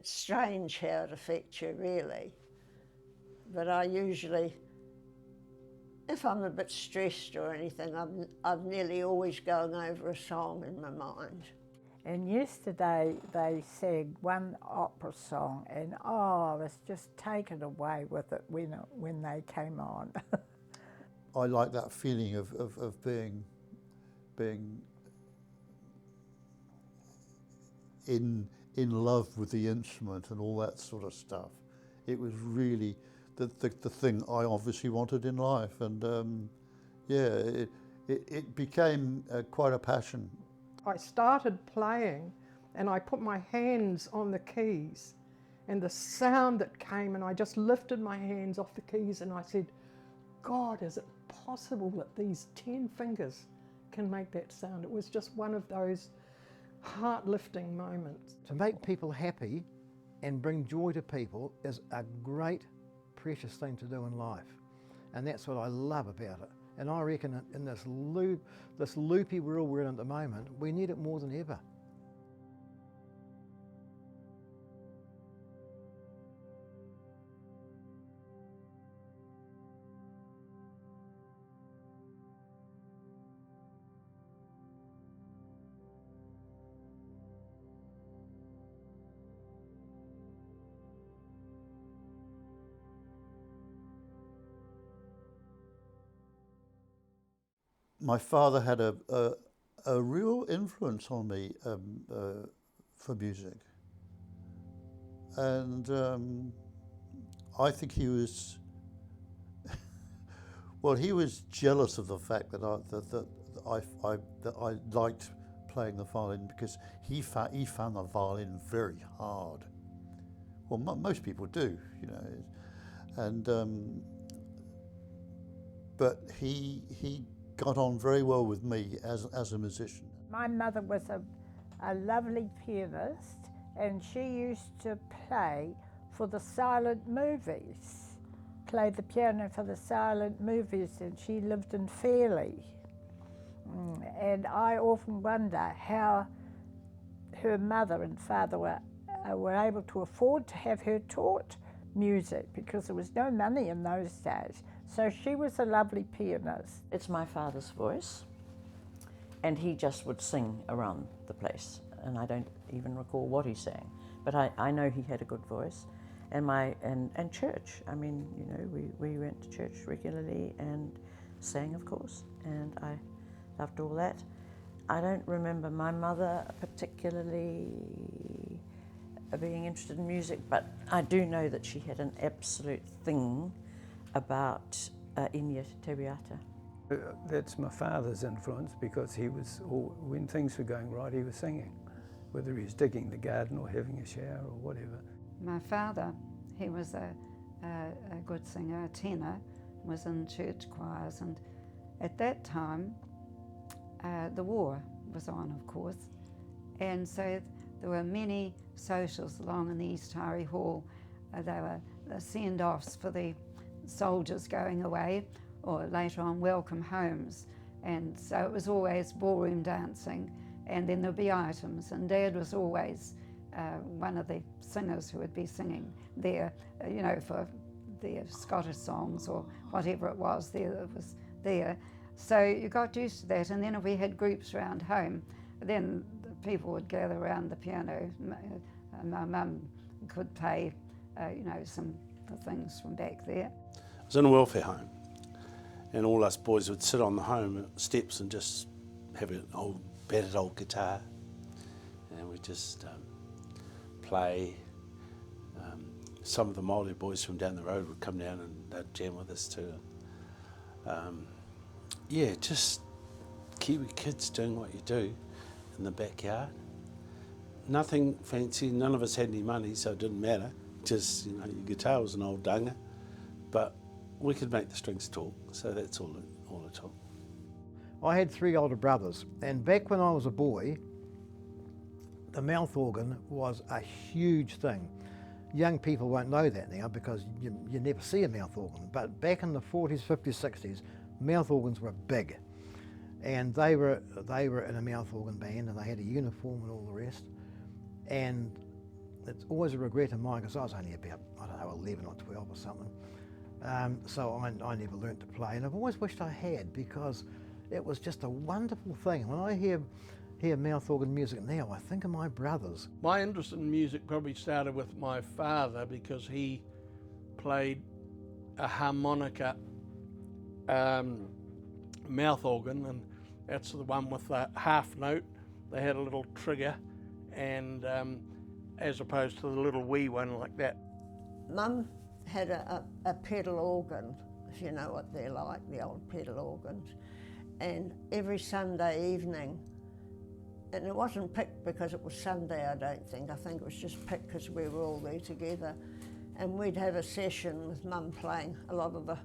It's strange how it affects you, really. But I usually, if I'm a bit stressed or anything, I'm nearly always going over a song in my mind. And yesterday they sang one opera song, and I was just taken away with it when they came on. I like that feeling of being in love with the instrument and all that sort of stuff. It was really the thing I obviously wanted in life, and yeah, it became quite a passion. I started playing and I put my hands on the keys, and the sound that came, and I just lifted my hands off the keys and I said, God, is it possible that these 10 fingers can make that sound? It was just one of those heart-lifting moments. To make people happy and bring joy to people is a great, precious thing to do in life. And that's what I love about it. And I reckon in this loopy world we're in at the moment, we need it more than ever. My father had a real influence on me for music, and I think he was well. He was jealous of the fact that I liked playing the violin, because he found the violin very hard. Well, most people do, you know, and but he got on very well with me as a musician. My mother was a lovely pianist, and she used to play for the silent movies, play the piano for the silent movies, and she lived in Fairley. And I often wonder how her mother and father were able to afford to have her taught music, because there was no money in those days. So she was a lovely pianist. It's my father's voice, and he just would sing around the place, and I don't even recall what he sang, but I know he had a good voice. And church, I mean, you know, we went to church regularly and sang, of course, and I loved all that. I don't remember my mother particularly being interested in music, but I do know that she had an absolute thing about Inya Tebiata. That's my father's influence, because he was, when things were going right, he was singing, whether he was digging the garden or having a shower or whatever. My father, he was a good singer, a tenor, was in church choirs, and at that time the war was on, of course, and so there were many socials along in the East Taree Hall. They were the send-offs for the soldiers going away, or later on welcome homes, and so it was always ballroom dancing, and then there'd be items, and Dad was always one of the singers who would be singing there, you know, for the Scottish songs or whatever it was there that was there. So you got used to that, and then if we had groups around home, then the people would gather around the piano. My mum could play, you know, some things from back there. I was in a welfare home, and all us boys would sit on the home steps and just have an battered old guitar, and we'd just play. Some of the Māori boys from down the road would come down and they'd jam with us too. Yeah, just Kiwi kids doing what you do in the backyard. Nothing fancy, none of us had any money, so it didn't matter. Just, you know, your guitar was an old dunga, but we could make the strings talk, so that's all it took. I had 3 older brothers, and back when I was a boy, the mouth organ was a huge thing. Young people won't know that now because you never see a mouth organ, but back in the 40s, 50s, 60s, mouth organs were big. And they were in a mouth organ band, and they had a uniform and all the rest. And it's always a regret of mine because I was only about, I don't know, 11 or 12 or something. So I never learnt to play, and I've always wished I had, because it was just a wonderful thing. When I hear mouth organ music now, I think of my brothers. My interest in music probably started with my father, because he played a harmonica mouth organ, and that's the one with the half note. They had a little trigger, and as opposed to the little wee one like that. Mum had a pedal organ, if you know what they're like, the old pedal organs, and every Sunday evening, and it wasn't picked because it was Sunday, I don't think. I think it was just picked because we were all there together, and we'd have a session with Mum playing a lot of the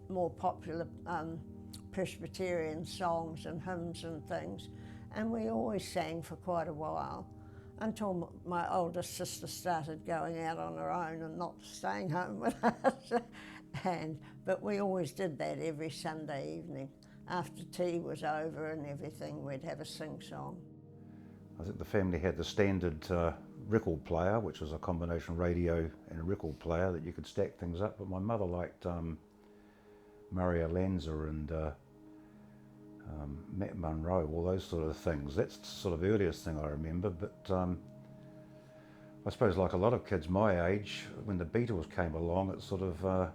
more popular Presbyterian songs and hymns and things, and we always sang for quite a while, until my oldest sister started going out on her own and not staying home with us. But we always did that every Sunday evening. After tea was over and everything, we'd have a sing-song. I think the family had the standard record player, which was a combination radio and a record player that you could stack things up, but my mother liked Mario Lanza and Matt Monro, all those sort of things. That's the sort of earliest thing I remember, but I suppose like a lot of kids my age, when the Beatles came along, it sort of,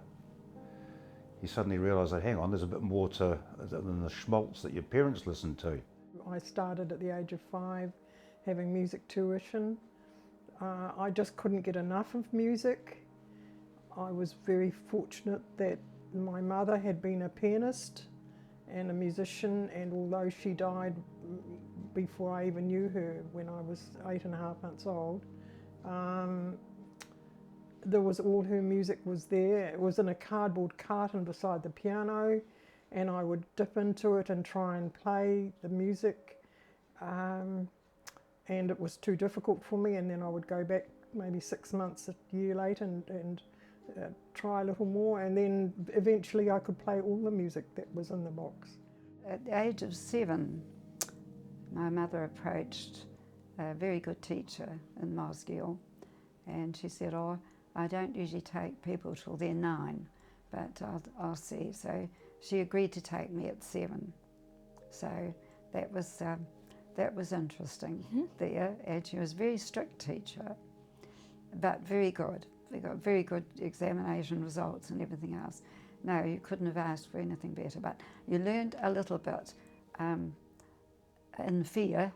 you suddenly realise that, hang on, there's a bit more to than the schmaltz that your parents listened to. I started at the age of 5 having music tuition. I just couldn't get enough of music. I was very fortunate that my mother had been a pianist and a musician, and although she died before I even knew her, when I was 8.5 months old, there was all her music was there. It was in a cardboard carton beside the piano, and I would dip into it and try and play the music, and it was too difficult for me, and then I would go back maybe 6 months, a year later and try a little more, and then eventually I could play all the music that was in the box. At the age of 7, my mother approached a very good teacher in Mosgiel, and she said, "Oh, I don't usually take people till they're 9, but I'll see." So she agreed to take me at 7. So that was interesting there, and she was a very strict teacher, but very good. They got very good examination results and everything else. No, you couldn't have asked for anything better, but you learned a little bit in fear.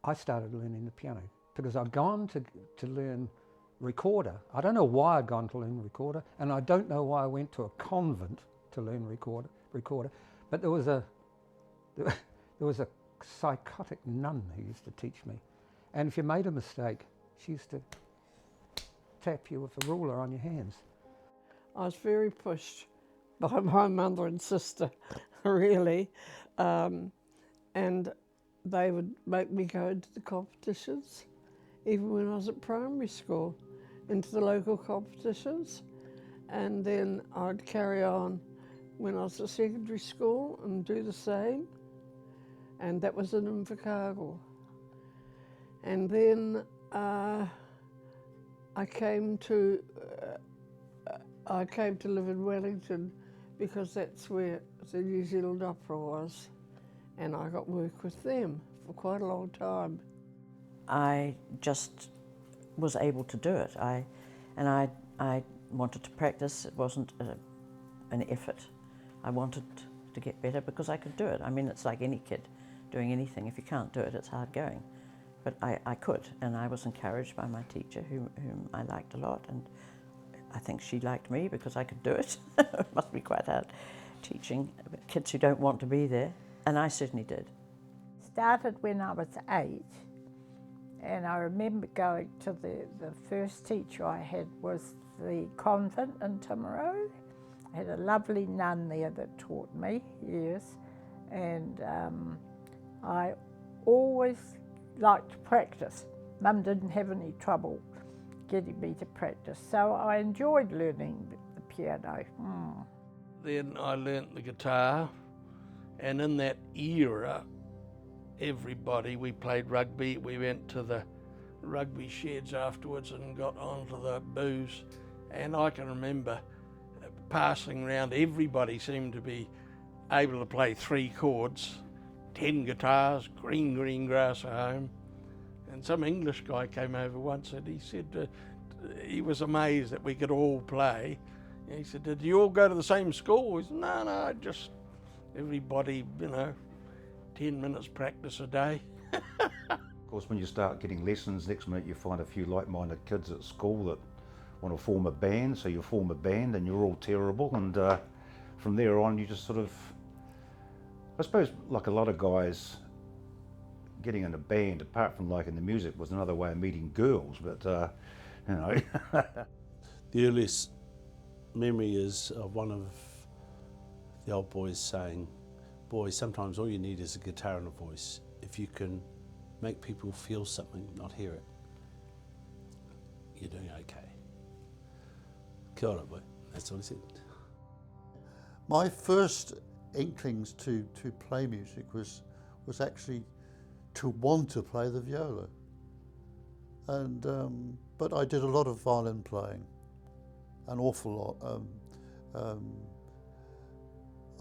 I started learning the piano because I'd gone to learn recorder. I don't know why I'd gone to learn recorder, and I don't know why I went to a convent to learn recorder. But there was a psychotic nun who used to teach me, and if you made a mistake, she used to tap you with a ruler on your hands. I was very pushed by my mother and sister, really, and they would make me go into the competitions, even when I was at primary school, into the local competitions, and then I'd carry on when I was at secondary school and do the same, and that was in Invercargill. And then I came to live in Wellington because that's where the New Zealand Opera was, and I got work with them for quite a long time. I just was able to do it. I wanted to practice. It wasn't an effort. I wanted to get better because I could do it. I mean, it's like any kid doing anything. If you can't do it, it's hard going. But I could, and I was encouraged by my teacher, whom I liked a lot, and I think she liked me because I could do it. It must be quite hard teaching kids who don't want to be there, and I certainly did. Started when I was 8, and I remember going to the first teacher I had was the convent in Timaru. I had a lovely nun there that taught me, yes, and I always liked to practice. Mum didn't have any trouble getting me to practice, so I enjoyed learning the piano. Then I learnt the guitar, and in that era, everybody, we played rugby, we went to the rugby sheds afterwards and got onto the booze. And I can remember passing around, everybody seemed to be able to play 3 chords, 10 guitars, green grass at home. And some English guy came over once and he said he was amazed that we could all play. And he said, "Did you all go to the same school?" He said, No, just everybody, 10 minutes practice a day. Of course, when you start getting lessons, next minute you find a few like-minded kids at school that want to form a band, so you form a band and you're all terrible, and from there on you just sort of, I suppose like a lot of guys, getting in a band, apart from liking the music, was another way of meeting girls, but The earliest memory is of one of the old boys saying, "Boys, sometimes all you need is a guitar and a voice. If you can make people feel something, not hear it, you're doing okay." Kia ora, boy. That's what he said. My first inklings to play music was actually to want to play the viola, and but I did a lot of violin playing, an awful lot.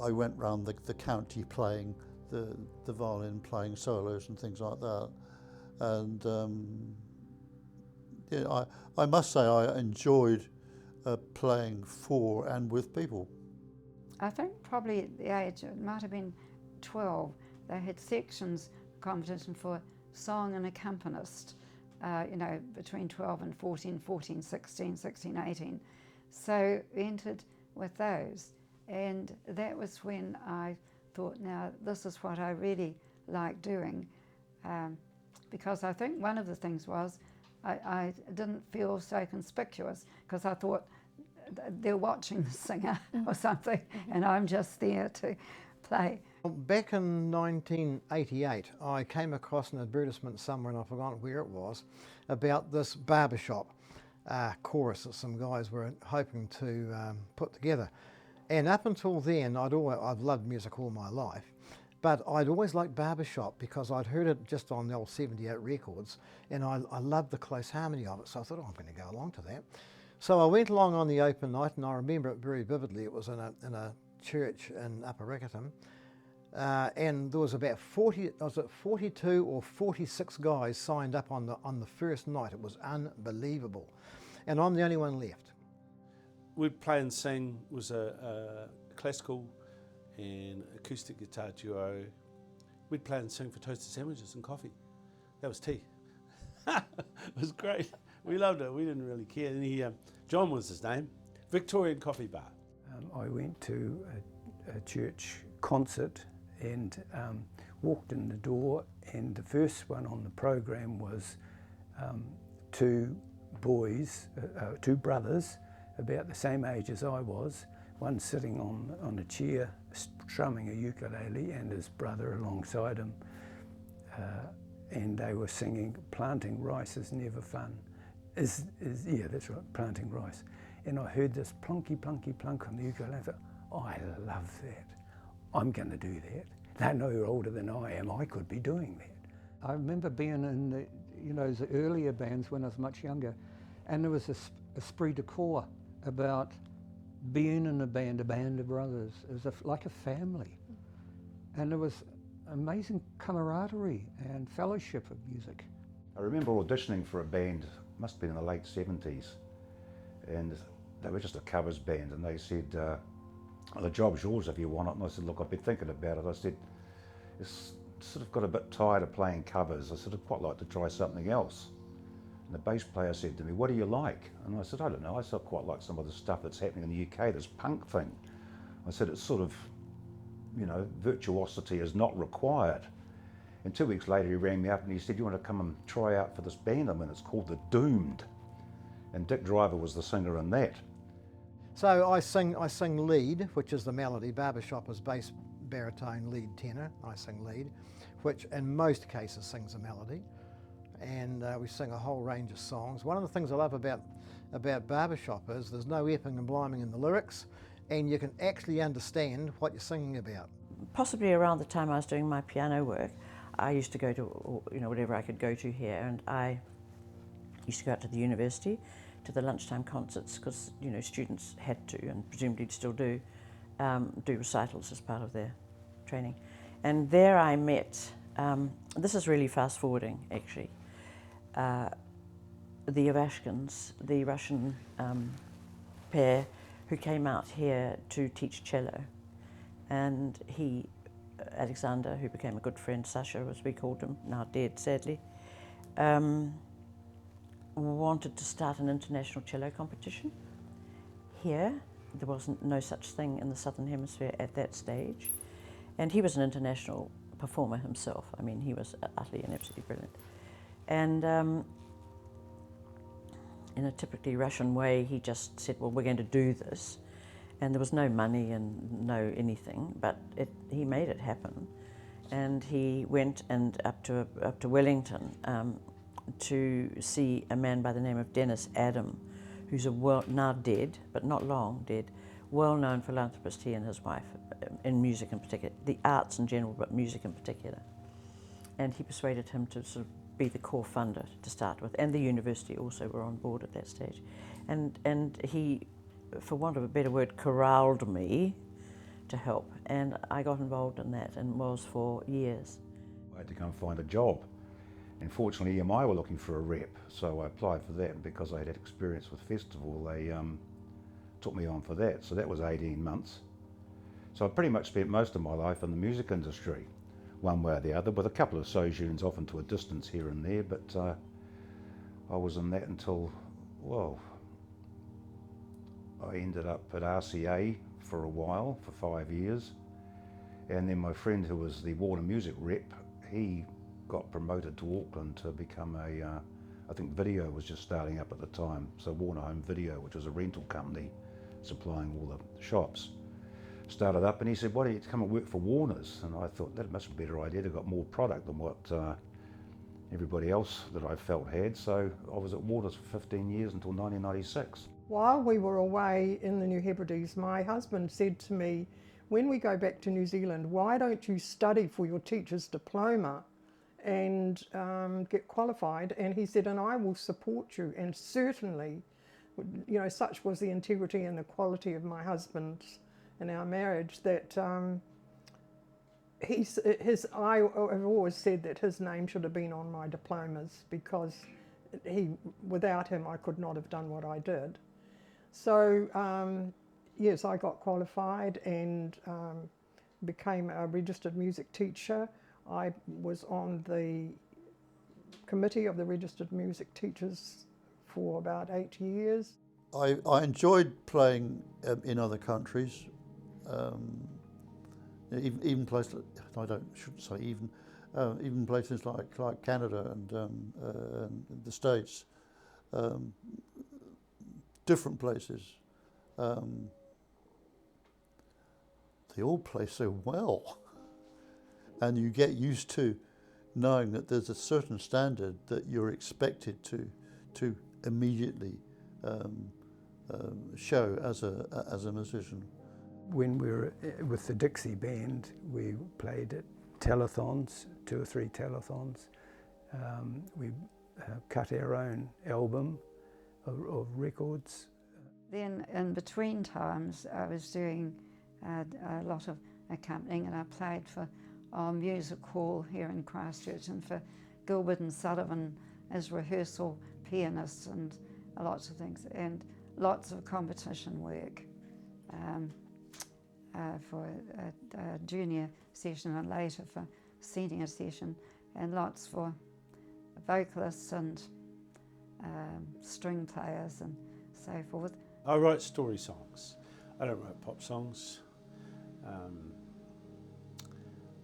I went round the county playing the violin, playing solos and things like that, and yeah, I must say I enjoyed playing for and with people. I think probably at the age, it might have been 12, they had sections competition for song and accompanist, between 12 and 14, 14, 16, 16, 18. So we entered with those, and that was when I thought, now this is what I really like doing, because I think one of the things was I didn't feel so conspicuous, because I thought they're watching the singer or something, and I'm just there to play. Back in 1988, I came across an advertisement somewhere, and I've forgotten where it was, about this barbershop chorus that some guys were hoping to put together. And up until then, I've loved music all my life, but I'd always liked barbershop because I'd heard it just on the old 78 records, and I loved the close harmony of it, so I thought, I'm going to go along to that. So I went along on the open night, and I remember it very vividly. It was in a church in Upper Riccarton, and there was about 42 or 46 guys signed up on the first night. It was unbelievable, and I'm the only one left. We'd play and sing, was a classical and acoustic guitar duo. We'd play and sing for toasted sandwiches and coffee. That was tea. It was great. We loved it. We didn't really care. And John was his name, Victorian Coffee Bar. I went to a church concert and walked in the door, and the first one on the program was 2 boys, 2 brothers, about the same age as I was, one sitting on a chair strumming a ukulele and his brother alongside him, and they were singing "Planting Rice is Never Fun." Yeah, that's right, planting rice. And I heard this plunky, plunky, plunk on the ukulele. I thought, I love that. I'm going to do that. They know you're older than I am. I could be doing that. I remember being in the earlier bands when I was much younger, and there was this esprit de corps about being in a band of brothers. It was like a family, and there was amazing camaraderie and fellowship of music. I remember auditioning for a band, must have been in the late 70s, and they were just a covers band, and they said, the job's yours if you want it. And I said, look, I've been thinking about it. I said, it's sort of got a bit tired of playing covers. I said, I'd quite like to try something else. And the bass player said to me, what do you like? And I said, I don't know. I said, I quite like some of the stuff that's happening in the UK, this punk thing. I said, it's sort of, virtuosity is not required. And 2 weeks later, he rang me up and he said, you want to come and try out for this band I'm in? It's called The Doomed. And Dick Driver was the singer in that. So I sing lead, which is the melody. Barbershop is bass, baritone, lead, tenor. I sing lead, which in most cases sings a melody. And we sing a whole range of songs. One of the things I love about barbershop is there's no epping and bliming in the lyrics, and you can actually understand what you're singing about. Possibly around the time I was doing my piano work, I used to go to, whatever I could go to here, and I Used to go out to the university, to the lunchtime concerts, because you know students had to, and presumably still do recitals as part of their training. And there I met, this is really fast forwarding actually, the Ivashkins, the Russian pair who came out here to teach cello. And he, Alexander, who became a good friend, Sasha as we called him, now dead sadly, wanted to start an international cello competition here. There wasn't no such thing in the Southern Hemisphere at that stage. And he was an international performer himself. I mean, he was utterly and absolutely brilliant. And in a typically Russian way, he just said, well, we're going to do this. And there was no money and no anything, but he made it happen. And he went up to Wellington to see a man by the name of Dennis Adam, who's now dead, but not long dead, well-known philanthropist, he and his wife, in music in particular, the arts in general, but music in particular. And he persuaded him to sort of be the core funder to start with, and the university also were on board at that stage. And he, for want of a better word, corralled me to help, and I got involved in that and was for years. I had to go and find a job. And fortunately EMI were looking for a rep, so I applied for that, and because I had experience with festival, they took me on for that. So that was 18 months. So I pretty much spent most of my life in the music industry, one way or the other, with a couple of sojourns off into a distance here and there, but I was in that until, well, I ended up at RCA for a while, for 5 years. And then my friend who was the Warner Music rep, he got promoted to Auckland to become I think Video was just starting up at the time, so Warner Home Video, which was a rental company supplying all the shops, started up, and he said, why don't you come and work for Warner's? And I thought, that must be a better idea, they've got more product than what everybody else that I felt had. So I was at Warner's for 15 years until 1996. While we were away in the New Hebrides, my husband said to me, when we go back to New Zealand, why don't you study for your teacher's diploma and get qualified? And he said, and I will support you. And certainly, you know, such was the integrity and the quality of my husband's and our marriage that I have always said that his name should have been on my diplomas, because without him I could not have done what I did. So yes, I got qualified and became a registered music teacher. I was on the committee of the registered music teachers for about 8 years. I enjoyed playing in other countries, even places. Shouldn't say even places like Canada and the States, different places. They all play so well, and you get used to knowing that there's a certain standard that you're expected to immediately show as a musician. When we were with the Dixie Band, we played at telethons, 2 or 3 telethons. We cut our own album of records. Then in between times I was doing a lot of accompanying, and I played for our music hall here in Christchurch, and for Gilbert and Sullivan as rehearsal pianists, and lots of things, and lots of competition work for a junior session and later for senior session, and lots for vocalists and string players and so forth. I write story songs. I don't write pop songs.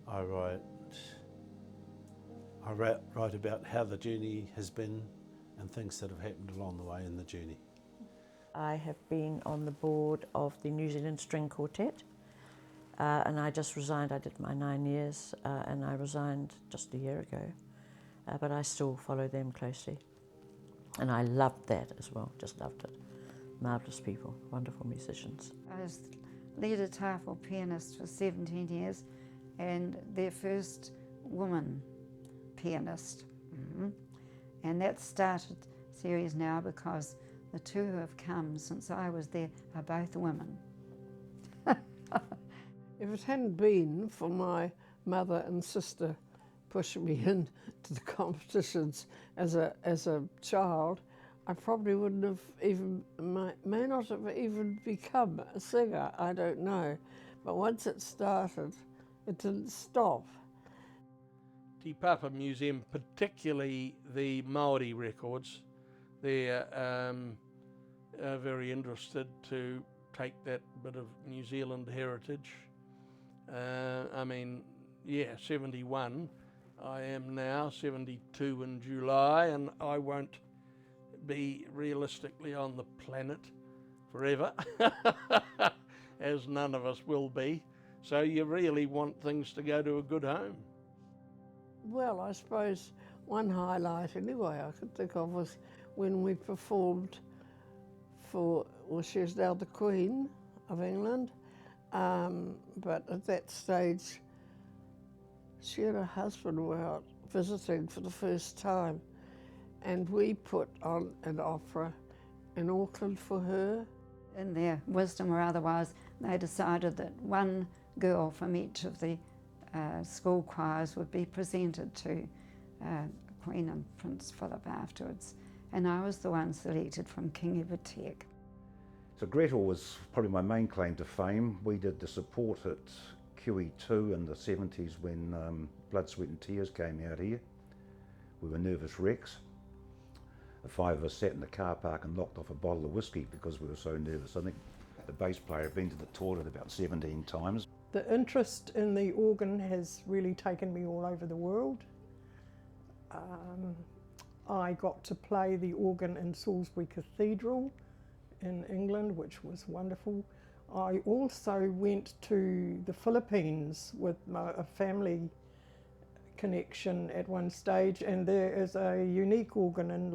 I write about how the journey has been and things that have happened along the way in the journey. I have been on the board of the New Zealand String Quartet, and I just resigned. I did my 9 years, and I resigned just a year ago, but I still follow them closely, and I loved that as well, just loved it. Marvellous people, wonderful musicians. I was lead guitar for pianist for 17 years, and their first woman pianist. And that started series now because the two who have come since I was there are both women. If it hadn't been for my mother and sister pushing me into the competitions as a child, I probably wouldn't have even, may not have even become a singer, I don't know. But once it started, it didn't stop. Te Papa Museum, particularly the Māori records, they're very interested to take that bit of New Zealand heritage. I mean, yeah, 71, I am now 72 in July, and I won't be realistically on the planet forever, as none of us will be. So you really want things to go to a good home. Well, I suppose one highlight anyway I could think of was when we performed for, well, she was now the Queen of England, but at that stage she and her husband were out visiting for the first time, and we put on an opera in Auckland for her. In their wisdom or otherwise, they decided that one girl from each of the school choirs would be presented to Queen and Prince Philip afterwards, and I was the one selected from King Evatek. So Gretel was probably my main claim to fame. We did the support at QE2 in the 70s when Blood, Sweat and Tears came out here. We were nervous wrecks. The five of us sat in the car park and locked off a bottle of whiskey because we were so nervous. I think the bass player had been to the toilet about 17 times. The interest in the organ has really taken me all over the world. I got to play the organ in Salisbury Cathedral in England, which was wonderful. I also went to the Philippines with a family connection at one stage, and there is a unique organ in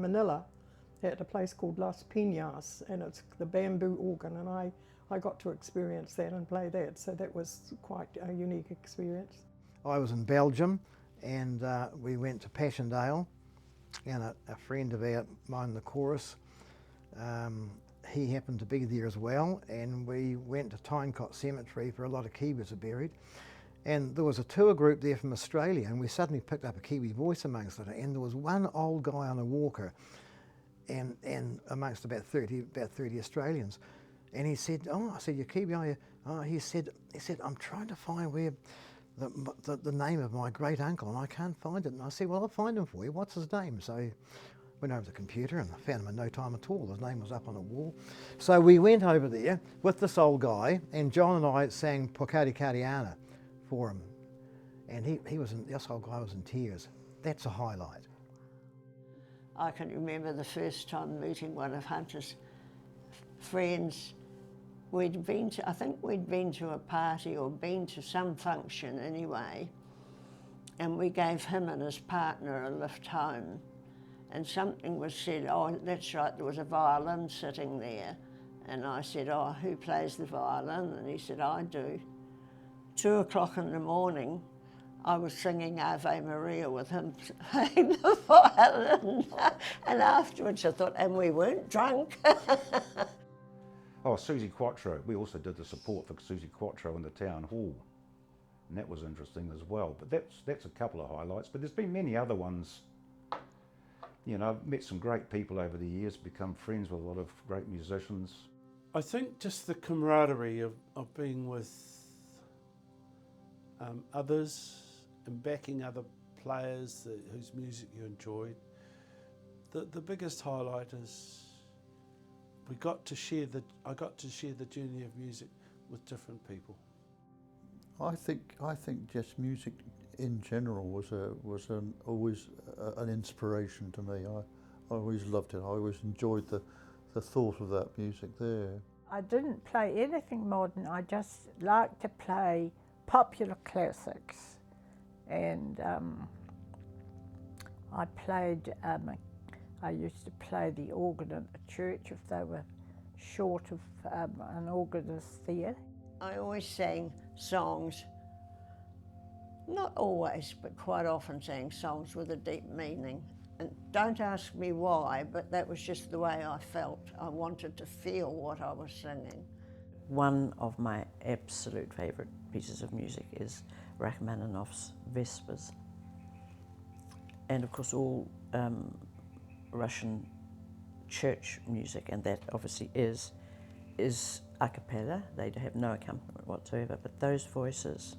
Manila at a place called Las Piñas, and it's the bamboo organ, and I got to experience that and play that, so that was quite a unique experience. I was in Belgium, and we went to Passchendaele, and a friend of mine in the chorus, he happened to be there as well, and we went to Thymotic Cemetery where a lot of Kiwis are buried. And there was a tour group there from Australia, and we suddenly picked up a Kiwi voice amongst it, and there was one old guy on a walker, and amongst about 30 Australians. And he said, "Oh," I said, "You're Kiwi, are you?" Oh, he said, "I'm trying to find where the name of my great uncle, and I can't find it." And I said, "Well, I'll find him for you. What's his name?" So I went over to the computer and I found him in no time at all. His name was up on a wall. So we went over there with this old guy, and John and I sang Pokari Kariana for him. And this old guy was in tears. That's a highlight. I can remember the first time meeting one of Hunter's friends. I think we'd been to a party or been to some function anyway, and we gave him and his partner a lift home, and something was said, "Oh, that's right, there was a violin sitting there." And I said, "Oh, who plays the violin?" And he said, "I do." 2 o'clock in the morning, I was singing Ave Maria with him playing the violin. And afterwards I thought, and we weren't drunk. Oh, Susie Quattro. We also did the support for Susie Quattro in the town hall, and that was interesting as well. But that's a couple of highlights, but there's been many other ones. You know, I've met some great people over the years, become friends with a lot of great musicians. I think just the camaraderie of being with others and backing other players whose music you enjoyed. The biggest highlight is I got to share the journey of music with different people. I think just music in general was always an inspiration to me. I always loved it. I always enjoyed the thought of that music there. I didn't play anything modern. I just liked to play popular classics, and I used to play the organ at the church if they were short of an organist there. I always sang songs, not always, but quite often sang songs with a deep meaning. And don't ask me why, but that was just the way I felt. I wanted to feel what I was singing. One of my absolute favourite pieces of music is Rachmaninoff's Vespers. And of course all Russian church music, and that obviously is a cappella. They have no accompaniment whatsoever, but those voices,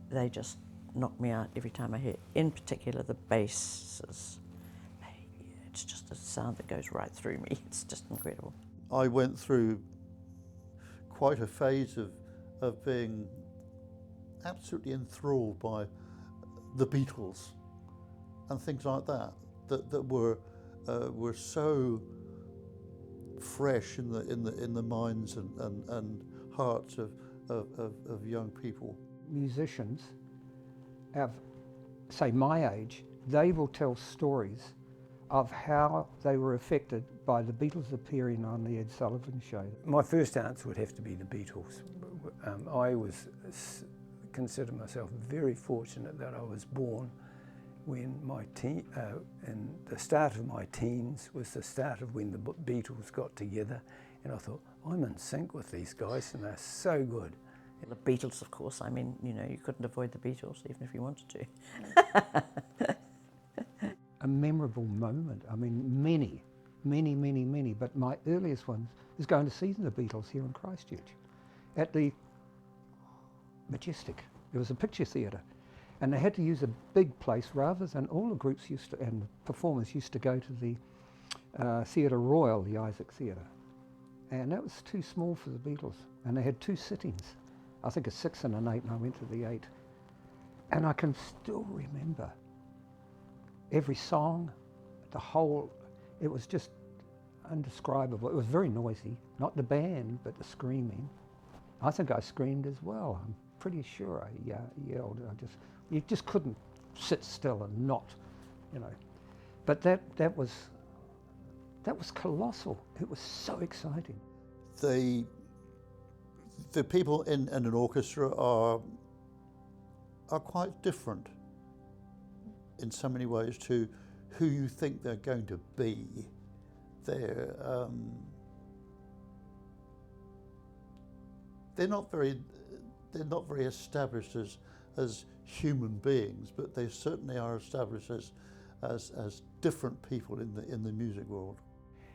they just knock me out every time I hear, in particular the basses. It's just a sound that goes right through me. It's just incredible. I went through quite a phase of being absolutely enthralled by the Beatles and things like that were so fresh in the minds and hearts of young people. Musicians of, say, my age, they will tell stories of how they were affected by the Beatles appearing on the Ed Sullivan Show. My first answer would have to be the Beatles. I consider myself very fortunate that I was born when in the start of my teens was the start of when the Beatles got together, and I thought, I'm in sync with these guys and they're so good. The Beatles, of course, I mean, you know, you couldn't avoid the Beatles even if you wanted to. A memorable moment, I mean, many, but my earliest one is going to see the Beatles here in Christchurch at the Majestic. It was a picture theatre, and they had to use a big place rather than all the groups and performers used to go to the Theatre Royal, the Isaac Theatre, and that was too small for the Beatles, and they had 2 sittings. I think a 6 and an 8, and I went to the 8. And I can still remember every song, the whole, it was just indescribable. It was very noisy, not the band, but the screaming. I think I screamed as well. I'm pretty sure I yelled. You just couldn't sit still and not, you know. But that was colossal. It was so exciting. The people in an orchestra are quite different in so many ways to who you think they're going to be. They're not very established as human beings, but they certainly are established as different people in the music world.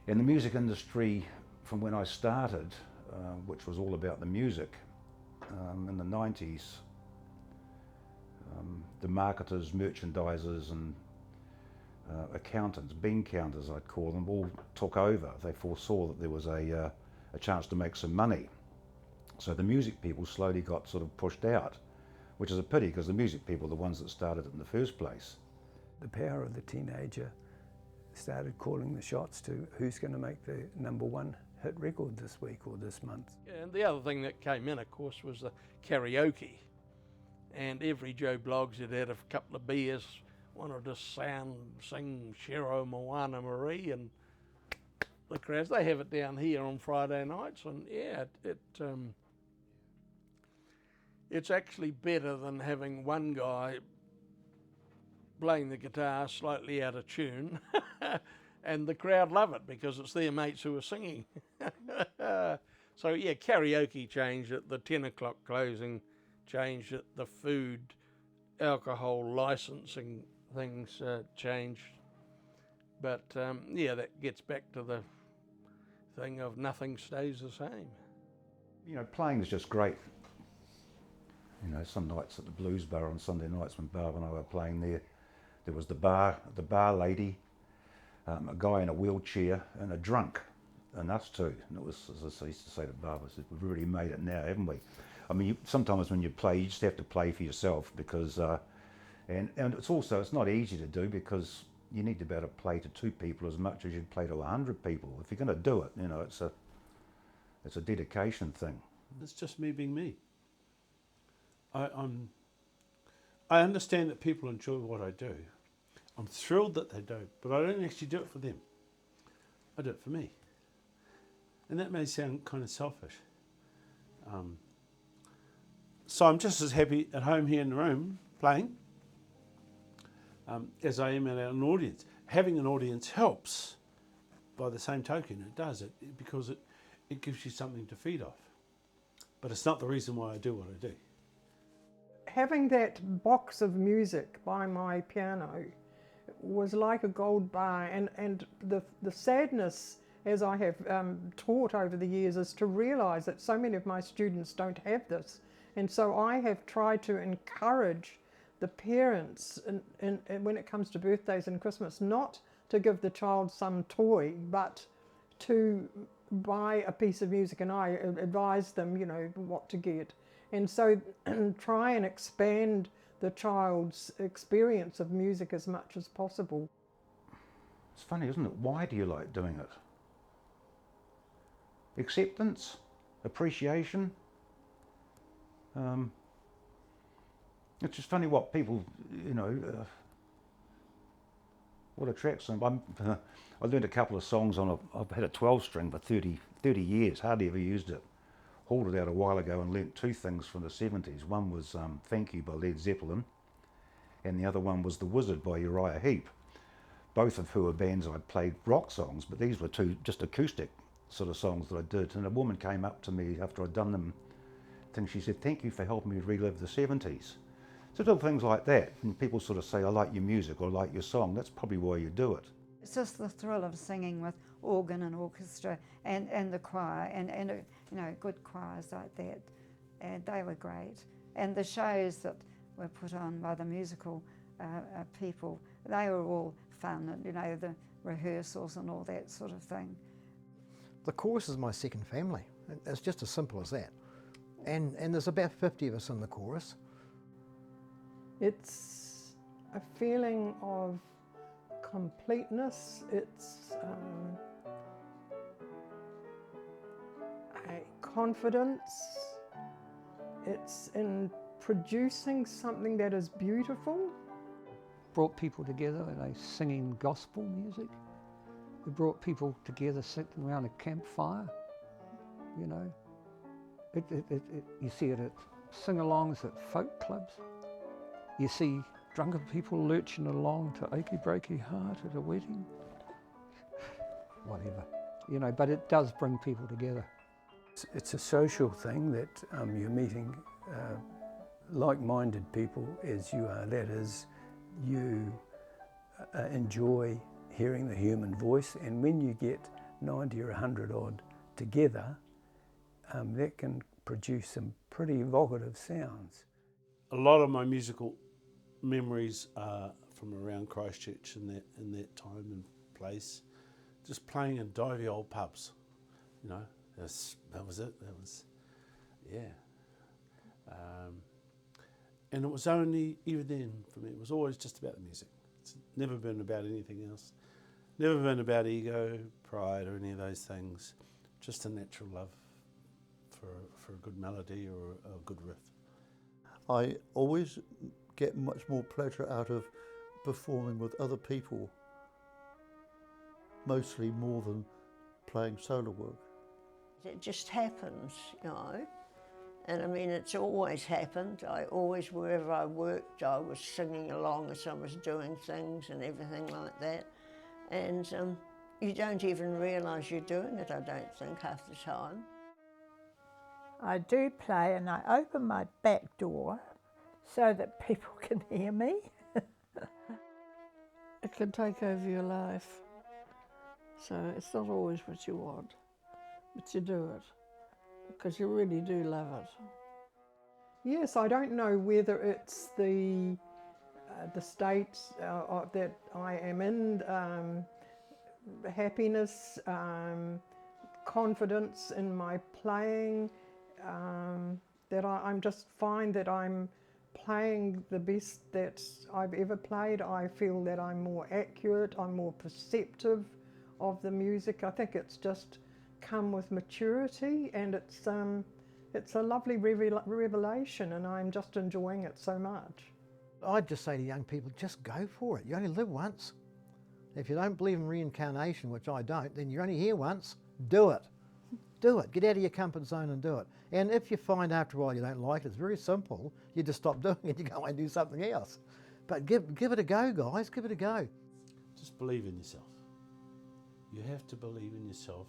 In the music industry, from when I started, which was all about the music, in the 90s, the marketers, merchandisers and accountants, bean counters I'd call them, all took over. They foresaw that there was a chance to make some money. So the music people slowly got sort of pushed out, which is a pity because the music people are the ones that started it in the first place. The power of the teenager started calling the shots to who's going to make the #1 hit record this week or this month. Yeah, and the other thing that came in, of course, was the karaoke. And every Joe Bloggs had had a couple of beers, wanted to sing Shero Moana Marie, and the crowds, they have it down here on Friday nights, and yeah, it's actually better than having one guy playing the guitar slightly out of tune and the crowd love it because it's their mates who are singing. So yeah, karaoke changed it, the 10 o'clock closing changed it, the food, alcohol licensing things changed. But yeah, that gets back to the thing of nothing stays the same. You know, playing is just great. You know, some nights at the Blues Bar on Sunday nights when Barb and I were playing there was the bar lady, a guy in a wheelchair and a drunk, and us two. And it was, as I used to say to Barb, I said, we've really made it now, haven't we? I mean, sometimes when you play, you just have to play for yourself because, and it's not easy to do because you need to be able to play to 2 people as much as you'd play to 100 people. If you're going to do it, you know, it's a dedication thing. It's just me being me. I understand that people enjoy what I do. I'm thrilled that they do, but I don't actually do it for them. I do it for me. And that may sound kind of selfish. So I'm just as happy at home here in the room playing as I am at an audience. Having an audience helps. By the same token, it does it because it gives you something to feed off. But it's not the reason why I do what I do. Having that box of music by my piano was like a gold bar, and the sadness, as I have taught over the years, is to realise that so many of my students don't have this. And so I have tried to encourage the parents when it comes to birthdays and Christmas, not to give the child some toy, but to buy a piece of music, and I advise them, you know, what to get. And so try and expand the child's experience of music as much as possible. It's funny, isn't it? Why do you like doing it? Acceptance? Appreciation? It's just funny what people, you know, what attracts them. I learned a couple of songs I've had a 12-string for 30 years, hardly ever used it. Hauled it out a while ago and learnt two things from the 70s. One was Thank You by Led Zeppelin, and the other one was The Wizard by Uriah Heep. Both of who are bands I'd played rock songs, but these were two just acoustic sort of songs that I did. And a woman came up to me after I'd done them, and she said, "Thank you for helping me relive the 70s." So little things like that, and people sort of say, "I like your music," or "I like your song." That's probably why you do it. It's just the thrill of singing with organ and orchestra and the choir and you know, good choirs like that, and they were great. And the shows that were put on by the musical people, they were all fun, and you know, the rehearsals and all that sort of thing. The chorus is my second family. It's just as simple as that. And there's about 50 of us in the chorus. It's a feeling of completeness. It's a confidence. It's in producing something that is beautiful. Brought people together, they singing gospel music. We brought people together sitting around a campfire, you know. You see it at sing-alongs at folk clubs. You see drunken people lurching along to Achy Breaky Heart at a wedding. Whatever, you know, but it does bring people together. It's a social thing that you're meeting like-minded people as you are. That is, you enjoy hearing the human voice, and when you get 90 or 100 odd together, that can produce some pretty evocative sounds. A lot of my musical memories are from around Christchurch in that time and place, just playing in divey old pubs, you know. That was it. That was, yeah. And it was only, even then, for me, it was always just about the music. It's never been about anything else. Never been about ego, pride, or any of those things. Just a natural love for a good melody or a good riff. I always get much more pleasure out of performing with other people, mostly more than playing solo work. It just happens, you know. And I mean, it's always happened. I always, wherever I worked, I was singing along as I was doing things and everything like that. And you don't even realise you're doing it, I don't think, half the time. I do play, and I open my back door so that people can hear me. It can take over your life. So it's not always what you want, but you do it because you really do love it. Yes, I don't know whether it's the state that I am in, happiness, confidence in my playing, that I'm just find that I'm playing the best that I've ever played. I feel that I'm more accurate, I'm more perceptive of the music. I think it's just come with maturity, and it's a lovely revelation, and I'm just enjoying it so much. I'd just say to young people, just go for it. You only live once. If you don't believe in reincarnation, which I don't, then you're only here once. Do it. Do it. Get out of your comfort zone and do it. And if you find after a while you don't like it, it's very simple. You just stop doing it, you go and do something else. But give it a go, guys, give it a go. Just believe in yourself. You have to believe in yourself.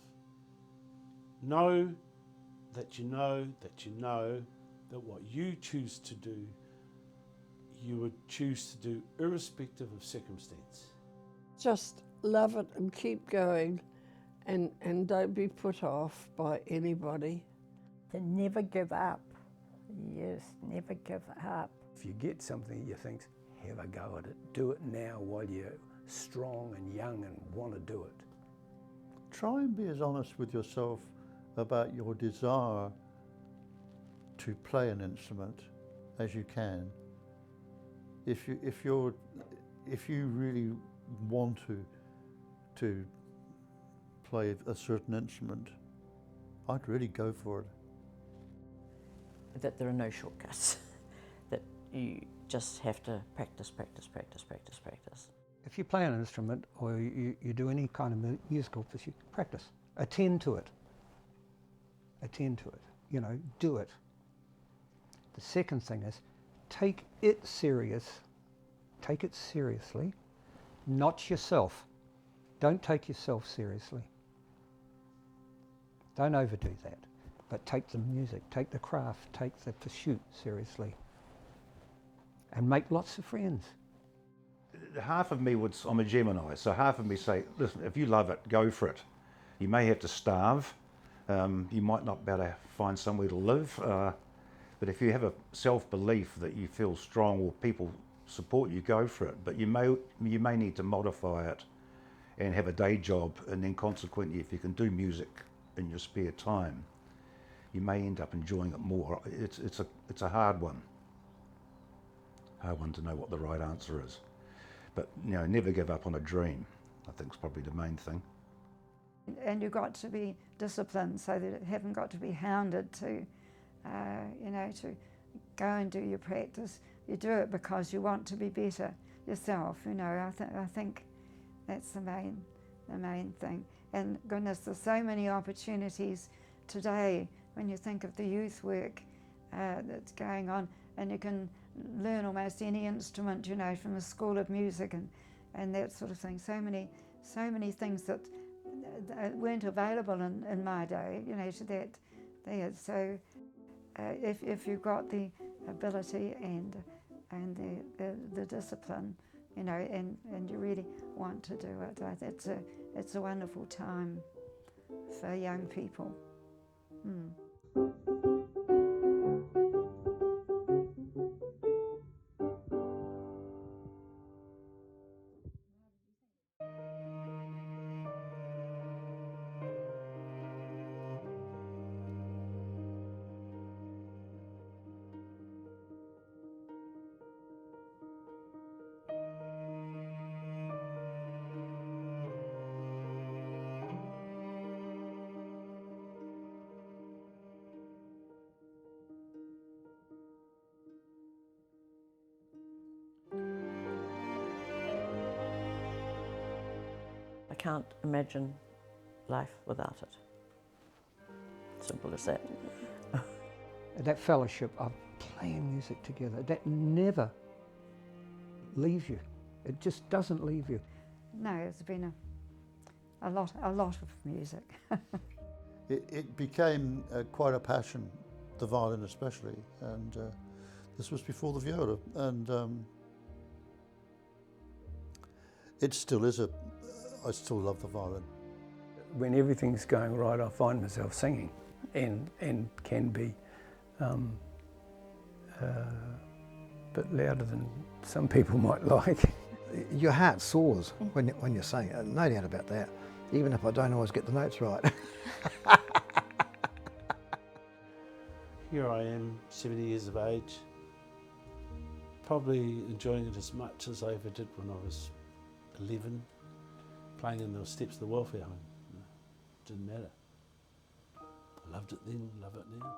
Know that you know that you know that what you choose to do, you would choose to do irrespective of circumstance. Just love it and keep going, and don't be put off by anybody. To never give up. Yes, never give up. If you get something you think, have a go at it. Do it now while you're strong and young and want to do it. Try and be as honest with yourself about your desire to play an instrument as you can. If you really want to play a certain instrument, I'd really go for it. That there are no shortcuts, that you just have to practice, practice, practice, practice, practice. If you play an instrument or you do any kind of musical pursuit, practice. Attend to it. Attend to it. You know, do it. The second thing is take it serious. Take it seriously, not yourself. Don't take yourself seriously. Don't overdo that. But take the music, take the craft, take the pursuit seriously. And make lots of friends. Half of me I'm a Gemini, so half of me say, listen, if you love it, go for it. You may have to starve, you might not be able to find somewhere to live, but if you have a self-belief that you feel strong or people support you, go for it. But you may need to modify it and have a day job, and then consequently, if you can do music in your spare time, you may end up enjoying it more. It's a hard one. Hard one to know what the right answer is. But you know, never give up on a dream, I think is probably the main thing. And you've got to be disciplined, so that you haven't got to be hounded to, to go and do your practice. You do it because you want to be better yourself. I think that's the main thing. And goodness, there's so many opportunities today when you think of the youth work that's going on, and you can learn almost any instrument, from a school of music and that sort of thing. So many things that weren't available in my day, to that there. So if you've got the ability and the discipline, and you really want to do it, it's a wonderful time for young people. I can't imagine life without it. Simple as that. That fellowship of playing music together, that never leaves you. It just doesn't leave you. No, it's been a lot of music. It became quite a passion, the violin especially, and this was before the viola, and it still is I still love the violin. When everything's going right, I find myself singing, and can be a bit louder than some people might like. Your heart soars when you're singing, no doubt about that, even if I don't always get the notes right. Here I am, 70 years of age, probably enjoying it as much as I ever did when I was 11, playing in the steps of the welfare home. Didn't matter. I loved it then, love it now.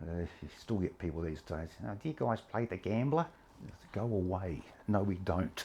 You still get people these days, do you guys play the gambler? Go away. No, we don't.